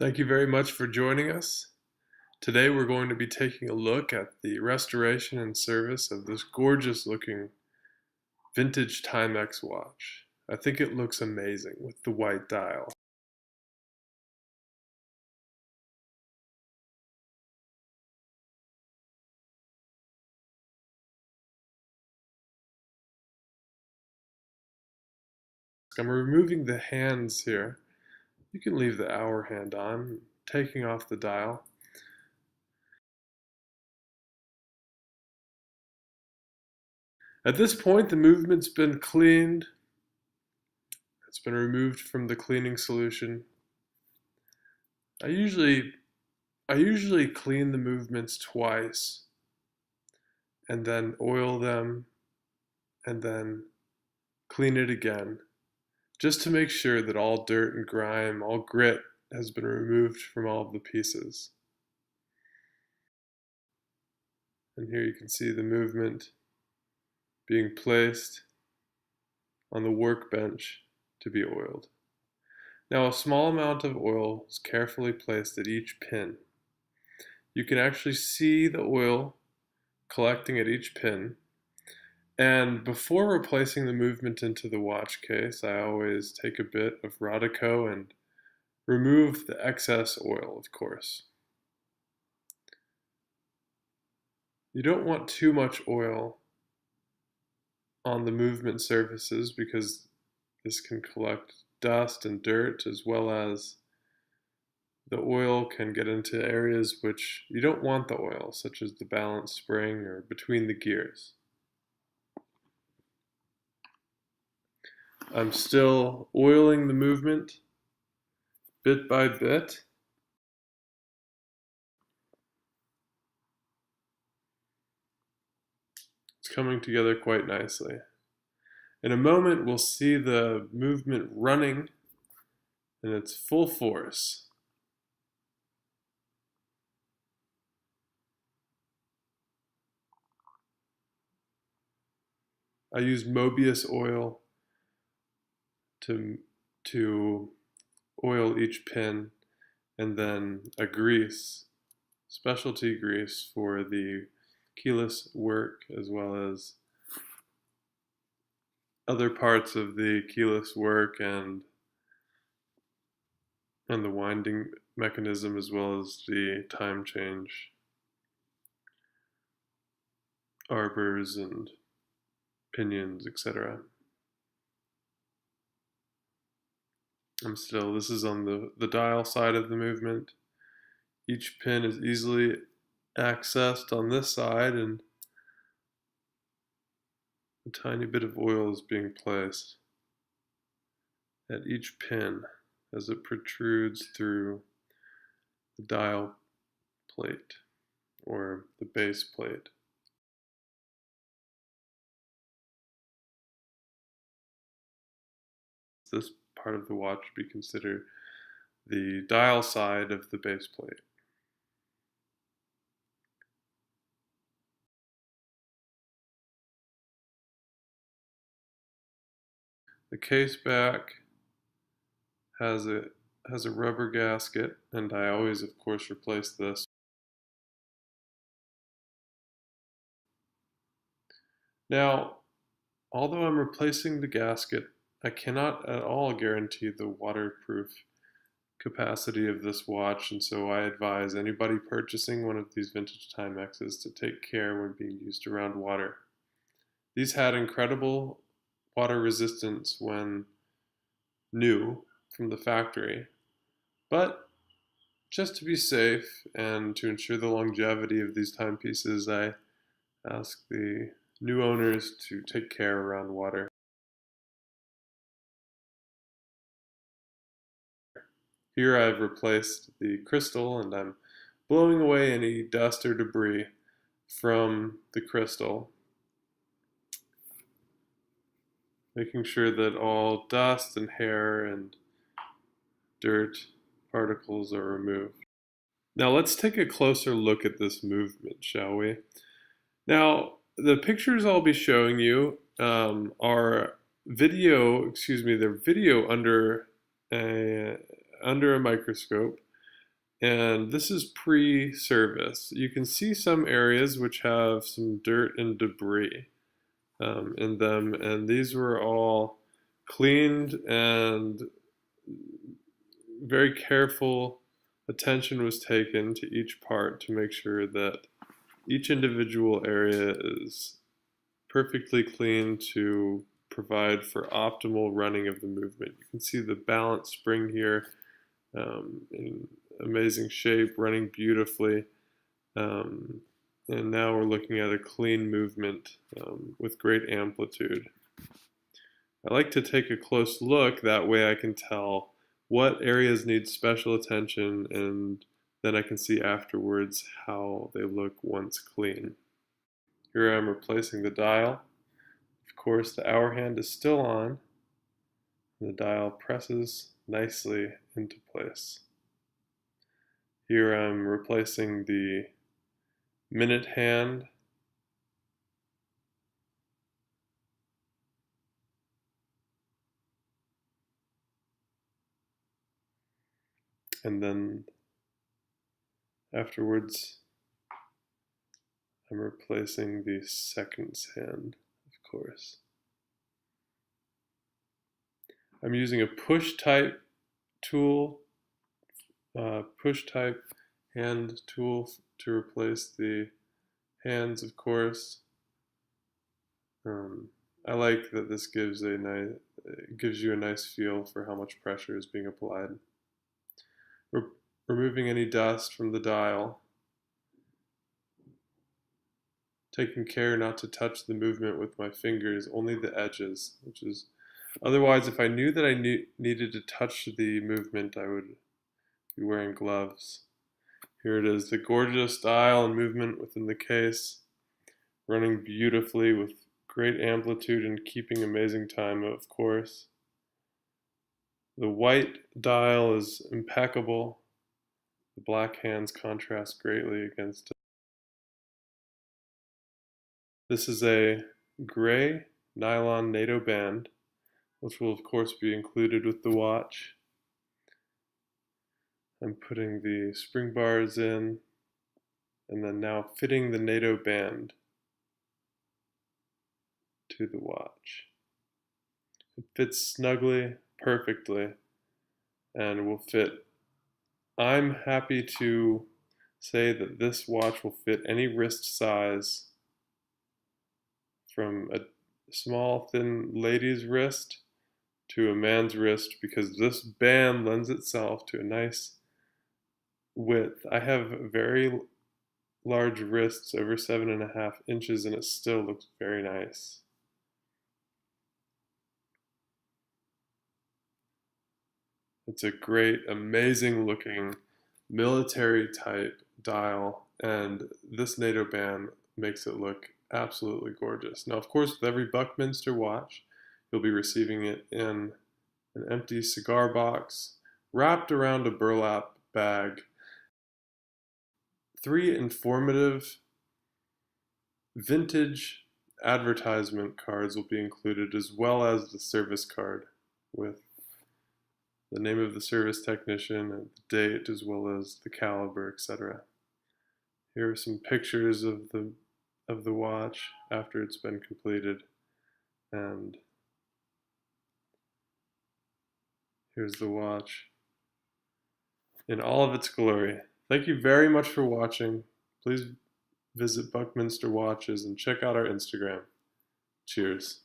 Thank you very much for joining us. Today we're going to be taking a look at the restoration and service of this gorgeous looking vintage Timex watch. I think it looks amazing with the white dial. I'm removing the hands here. You can leave the hour hand on, taking off the dial. At this point, the movement's been cleaned. It's been removed from the cleaning solution. I usually clean the movements twice and then oil them and then clean it again, just to make sure that all dirt and grime, all grit has been removed from all of the pieces. And here you can see the movement being placed on the workbench to be oiled. Now a small amount of oil is carefully placed at each pin. You can actually see the oil collecting at each pin. And before replacing the movement into the watch case, I always take a bit of Rodico and remove the excess oil, of course. You don't want too much oil on the movement surfaces because this can collect dust and dirt, as well as the oil can get into areas which you don't want the oil, such as the balance spring or between the gears. I'm still oiling the movement bit by bit. It's coming together quite nicely. In a moment, we'll see the movement running in its full force. I use Mobius oil to oil each pin, and then a grease, specialty grease for the keyless work, as well as other parts of the keyless work and the winding mechanism, as well as the time change arbors and pinions, etc. This is on the dial side of the movement. Each pin is easily accessed on this side, and a tiny bit of oil is being placed at each pin as it protrudes through the dial plate or the base plate. This part of the watch would be considered the dial side of the base plate. The case back has a rubber gasket, and I always, of course, replace this. Now, although I'm replacing the gasket, I cannot at all guarantee the waterproof capacity of this watch, and so I advise anybody purchasing one of these vintage Timexes to take care when being used around water. These had incredible water resistance when new from the factory, but just to be safe and to ensure the longevity of these timepieces, I ask the new owners to take care around water. Here I've replaced the crystal, and I'm blowing away any dust or debris from the crystal, making sure that all dust and hair and dirt particles are removed. Now let's take a closer look at this movement, shall we? Now, the pictures I'll be showing you are video, they're video under a microscope, And this is pre-service. You can see some areas which have some dirt and debris in them, and these were all cleaned, and very careful attention was taken to each part to make sure that each individual area is perfectly clean to provide for optimal running of the movement. You can see the balance spring here in amazing shape, running beautifully. And now we're looking at a clean movement with great amplitude. I like to take a close look, that way I can tell what areas need special attention, and then I can see afterwards how they look once clean. Here I'm replacing the dial. Of course, the hour hand is still on, and the dial presses nicely into place. Here I'm replacing the minute hand. And then afterwards, I'm replacing the seconds hand, of course. I'm using a push type tool, push type hand tool to replace the hands, of course. I like that this gives you a nice feel for how much pressure is being applied. Removing any dust from the dial, taking care not to touch the movement with my fingers, only the edges, which is, otherwise if I knew that I needed to touch the movement, I would be wearing gloves. Here it is, the gorgeous dial and movement within the case, running beautifully with great amplitude and keeping amazing time, of course. The white dial is impeccable. The black hands contrast greatly against it. This is a gray nylon NATO band, which will of course be included with the watch. I'm putting the spring bars in, and then now fitting the NATO band to the watch. It fits snugly, perfectly, and will fit. I'm happy to say that this watch will fit any wrist size, from a small, thin lady's wrist to a man's wrist, because this band lends itself to a nice width. I have very large wrists, over 7.5 inches, and it still looks very nice. It's a great, amazing looking military type dial, and this NATO band makes it look absolutely gorgeous. Now, of course, with every Buckminster watch, you'll be receiving it in an empty cigar box wrapped around a burlap bag. 3 informative vintage advertisement cards will be included, as well as the service card with the name of the service technician and the date, as well as the caliber, etc. Here are some pictures of the watch after it's been completed, and here's the watch in all of its glory. Thank you very much for watching. Please visit Buckminster Watches and check out our Instagram. Cheers.